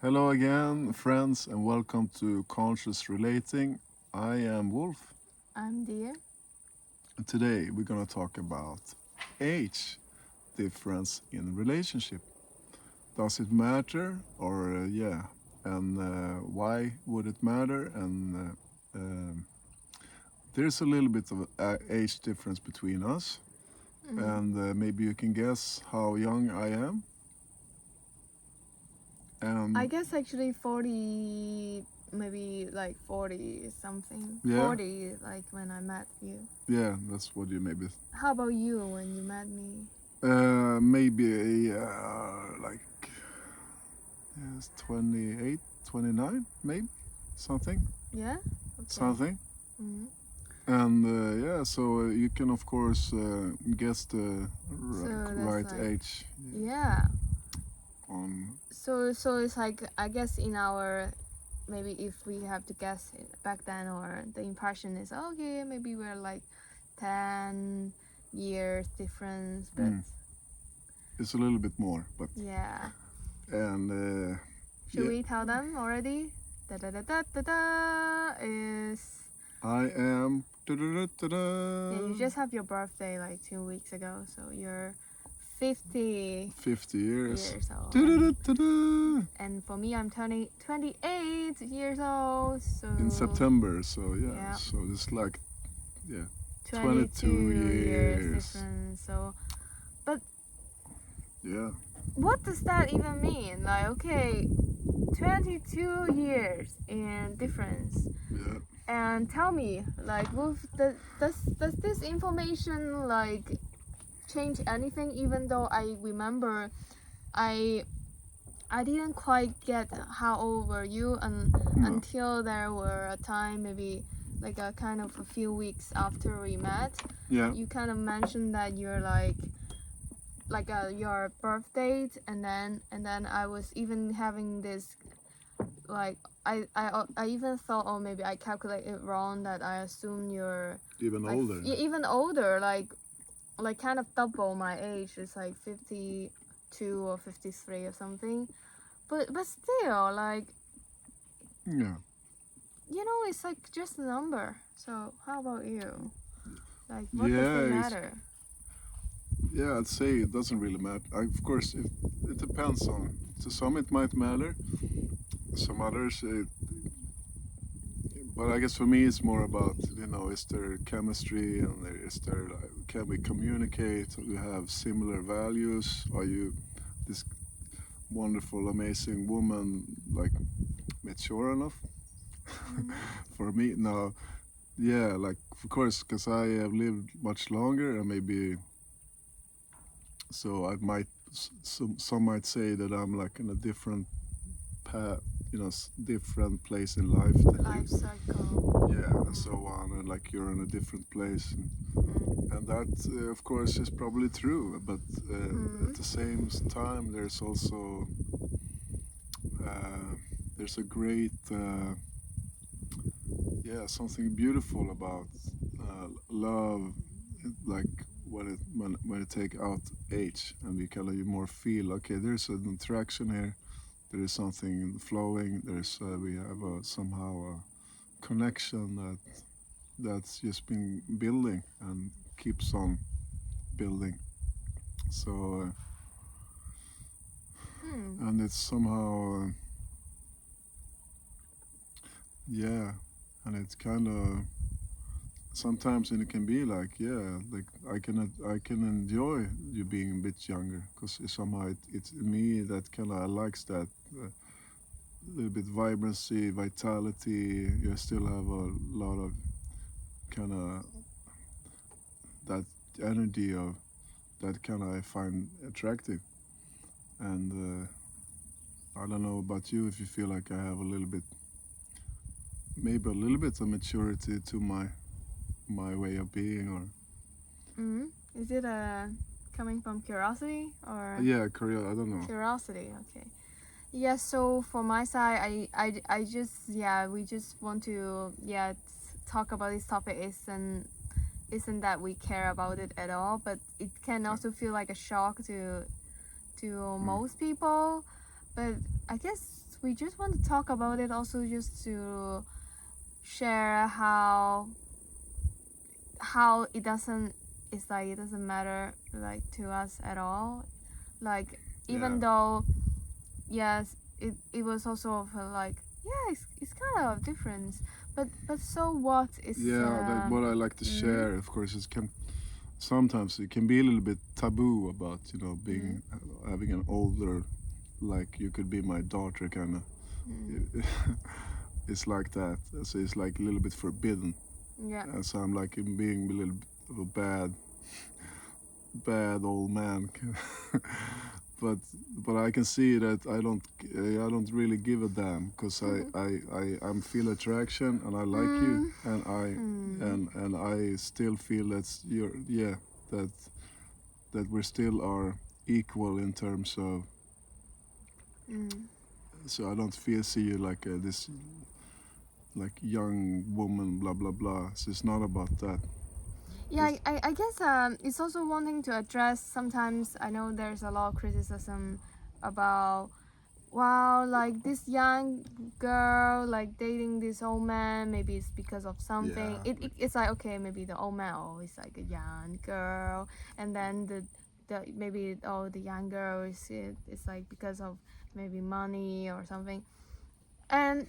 Hello again, friends, and welcome to Conscious Relating. I am Wolf, I'm Dear. and today we're gonna talk about age difference in relationship. Does it matter, or and why would it matter? And there's a little bit of age difference between us, and maybe you can guess how young I am. I guess actually 40, maybe like 40 something. Yeah. 40, like when I met you. Yeah, that's what you maybe. How about you when you met me? Maybe like 28, 29, maybe something. Yeah? Okay. Something. Mhm. And so you can of course guess the So that's right like- age. Yeah. On So it's like, I guess in our, maybe if we have to guess it back then, or the impression is, okay, maybe we're like 10 years difference, but it's a little bit more, but yeah. and Should yeah, we tell them already? Da da da da da da is. I am. Yeah, you just have your birthday like 2 weeks ago, so you're 50 50 years. old. And for me, I'm turning 28 years old. So In September, so Yeah. so it's like 22 years. difference. So, but Yeah. what does that even mean? Like, okay, 22 years in difference. Yeah. And tell me, like, does this information like change anything? Even though I remember, I didn't quite get how old were you until there were a time, maybe like a kind of a few weeks after we met. Yeah. You kind of mentioned that you're like your birth date, and then I was even having this like I even thought, oh, maybe I calculated it wrong, that I assume you're Even like, older. even older, like kind of double my age. It's like 52 or 53 or something, but still, like, Yeah. it's like just a number. So how about you? Like, what Yeah, does it it's- matter? Yeah, I'd say it doesn't really matter. Of course, it depends on. To some, it might matter. Some others, but I guess for me, it's more about is there chemistry, and is there like, can we communicate? Do we have similar values? Are you this wonderful, amazing woman like mature enough? For me, no. Yeah, like of course, because I have lived much longer, and maybe so I might some might say that I'm like in a different path, different place in life than Life you. cycle. Yeah, and so on, and like you're in a different place, and that of course is probably true. But at the same time, there's also there's a great something beautiful about love, like when you take out age, and you kind of you more feel, okay, there's an interaction here, there is something flowing, there's we have somehow a connection that's just been building and keeps on building. So and it's somehow yeah, and it's kind of sometimes, and it can be like, yeah, like I can enjoy you being a bit younger, because somehow it's me that kind of likes that little bit vibrancy, vitality. You still have a lot of kind of that energy of that kind of I find attractive, and I don't know about you, if you feel like I have a little bit, maybe a little bit of maturity to my way of being, or Is it coming from curiosity or? yeah, Korea, I don't know. Curiosity, okay. Yeah, so for my side, I just, we just want to, talk about this topic. Isn't that we care about it at all, but it can also feel like a shock to most people. But I guess we just want to talk about it also just to share how it doesn't, it's like it doesn't matter like to us at all, like even Yeah. though yes it was also of a, like yeah it's kind of difference, but so what is Yeah, like what I like to share, of course, is can sometimes it can be a little bit taboo about being having an older, like you could be my daughter kind of. It's like that, so it's like a little bit forbidden, yeah and so I'm like being a little bit of a bad old man. but but I can see that I don't really give a damn, because I'm feel attraction and I like you, and I still feel that's you're yeah that we still are equal in terms of, so I don't feel see you like this like young woman, blah blah blah. So it's not about that. yeah I guess it's also wanting to address, sometimes I know there's a lot of criticism about, wow, like this young girl like dating this old man, maybe it's because of something. It's like, okay, maybe the old man always like a young girl, and then the maybe the young girl is it's like because of maybe money or something, and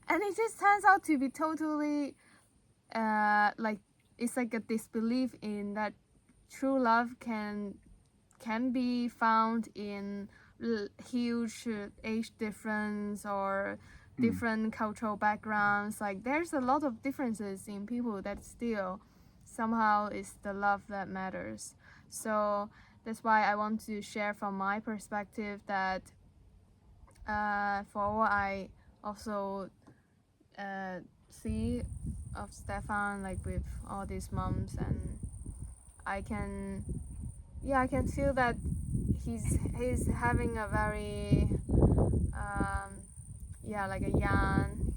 it just turns out to be totally like it's like a disbelief in that true love can be found in huge age difference or different cultural backgrounds. Like there's a lot of differences in people that still somehow is the love that matters. So that's why I want to share from my perspective that for what I also uh, see of Stefan, like with all these moms, and I can I can feel that he's having a very like a young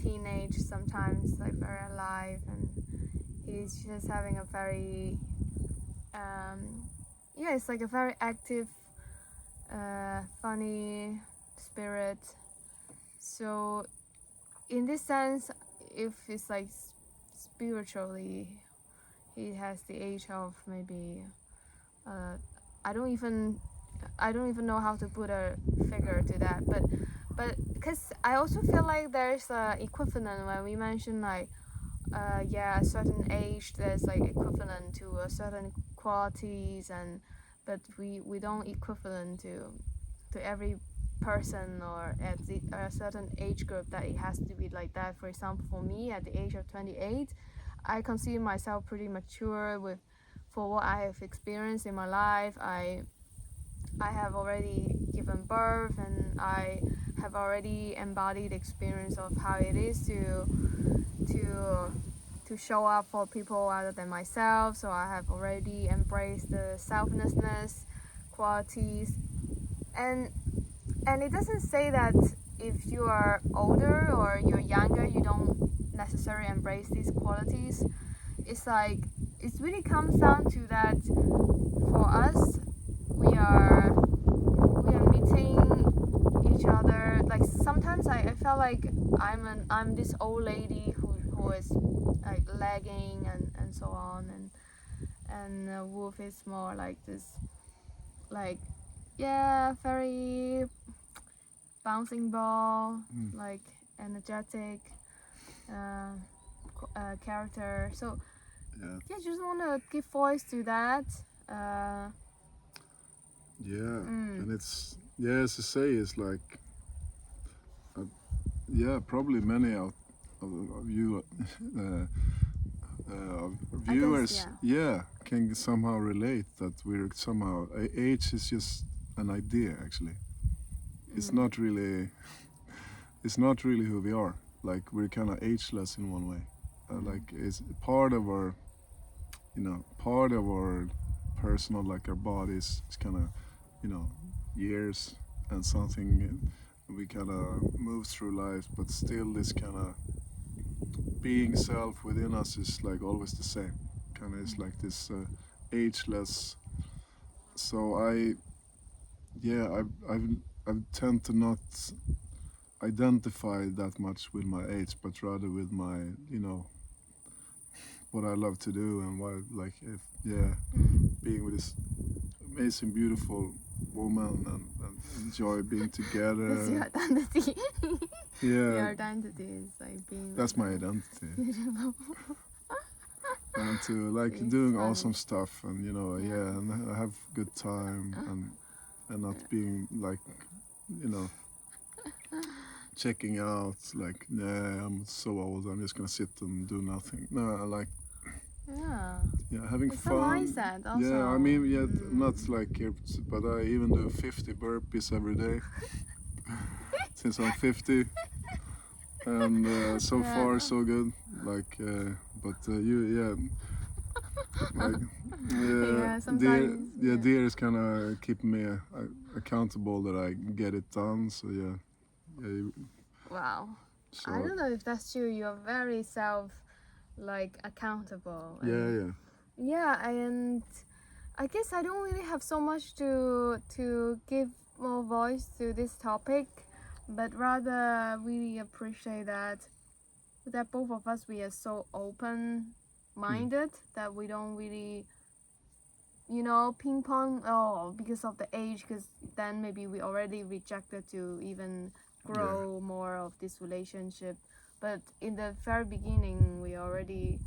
teenage, sometimes like very alive, and he's just having a very it's like a very active funny spirit. So in this sense, if it's like spiritually he has the age of maybe uh, I don't even know how to put a figure to that, but because I also feel like there's a equivalent when we mention like a certain age there's like equivalent to a certain qualities, and but we don't equivalent to every person or at a certain age group that it has to be like that. For example, for me at the age of 28, I consider myself pretty mature with for what I have experienced in my life. I have already given birth, and I have already embodied the experience of how it is to to show up for people other than myself. So I have already embraced the selflessness qualities, and it doesn't say that if you are older or you're younger you don't necessarily embrace these qualities. It's like it really comes down to that for us we are meeting each other. Like sometimes I felt like I'm this old lady who is like lagging and so on, and Wolf is more like this like very bouncing ball, like energetic uh, character. So Yeah. just want to give voice to that. Uh, Yeah, and it's as you say, it's like uh, probably many of you I guess viewers, can somehow relate that we're somehow age is just an idea. Actually, it's not really who we are. Like we're kind of ageless in one way. Like it's part of our personal, like our bodies is kind of years and something we kind of move through life, but still this kind of being self within us is like always the same. Kind of is like this ageless. So I tend to not identify that much with my age, but rather with my, you know, what I love to do and what, like, if, yeah, being with this amazing, beautiful woman and enjoy being That's your together. identity. Your Yeah, identity is like being that's with my them. identity. And to like It's doing funny. awesome stuff and, you know, Yeah. yeah, and have good time and not being like, you know, checking out like, yeah, I'm so old, I'm just gonna sit and do nothing. No, I like, Yeah. yeah, having It's a fun. mindset also. Yeah, I mean, yeah, not like, but I even do 50 burpees every day since I'm 50, and so Yeah. far so good. Like, but you, yeah, like, yeah, Yeah, sometimes. Yeah. deer is kind of keeping me accountable that I get it done. So yeah, yeah. Wow. So I don't know if that's true. You're very like accountable. yeah, And yeah, yeah, and I guess I don't really have so much to give more voice to this topic, but rather really appreciate that both of us we are so open minded that we don't really ping pong because of the age, because then maybe we already rejected to even yeah, grow more of this relationship, but in the very beginning we already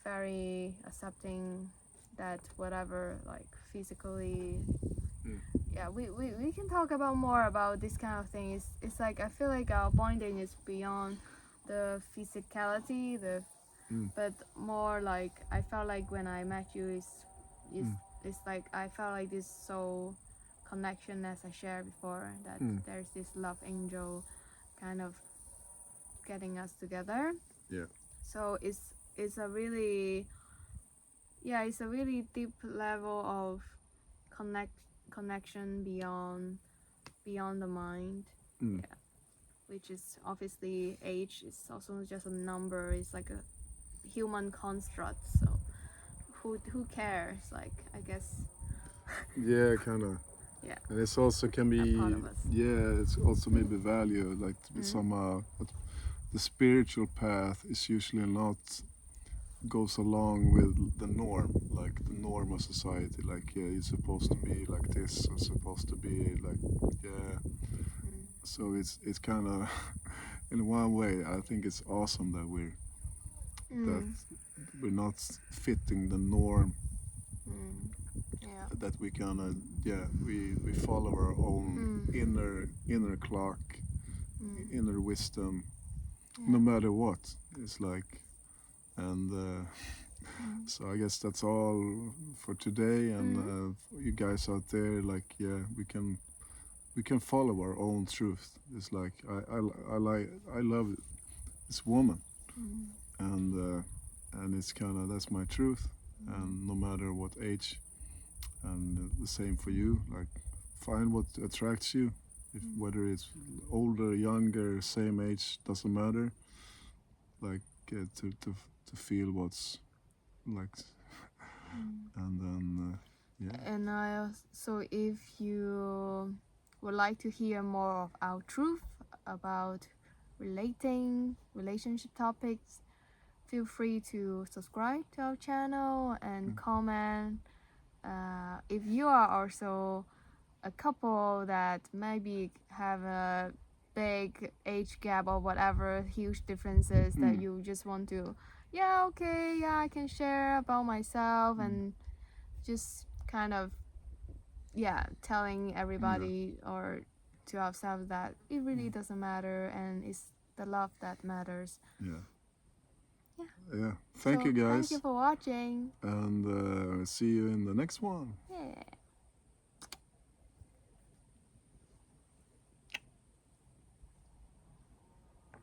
very accepting that whatever, like physically. mm. Yeah, we can talk about more about this kind of thing. It's like I feel like our bonding is beyond the physicality, Mm. but more like I felt like when I met you is Mm. it's like I felt like this soul connection, as I shared before, that Mm. there's this love angel kind of getting us together. Yeah. So it's a really, yeah, it's a really deep level of connect connection beyond the mind. Mm. Yeah, which is obviously age is also just a number. It's like a human construct. So who cares? Like I guess. Yeah, kind of. Yeah, And it's also can a be, part of us. yeah, it's also maybe value like Mm. some but the spiritual path is usually not goes along with the norm, like the norm of society. Like, yeah, it's supposed to be like this, or supposed to be like, yeah. Mm. So it's kind of, in one way, I think it's awesome that Mm. we're not fitting the norm. Mm. Yeah. That we kind of, yeah, we follow our own Mm. inner clock, Mm. inner wisdom, no Yeah. matter what. It's like, and Mm. so I guess that's all for today. And Mm. for you guys out there, like, yeah, we can follow our own truth. It's like I love this woman, Mm. and it's kind of that's my truth, and no matter what age, and the same for you. Like, find what attracts you, if Mm. whether it's older, younger, same age, doesn't matter. Like, to feel what's like, Mm. and then yeah. And I also, if you would like to hear more of our truth about relationship topics, feel free to subscribe to our channel and Mm. comment. If you are also a couple that maybe have a big age gap or whatever huge differences that Mm. you just want to, yeah, okay, yeah, I can share about myself, Mm. and just kind of, yeah, telling Yeah, everybody or to ourselves that it really doesn't matter and it's the love that matters. yeah, Yeah. yeah. Thank So you thank you guys, for watching. and see you in the next one. Yeah.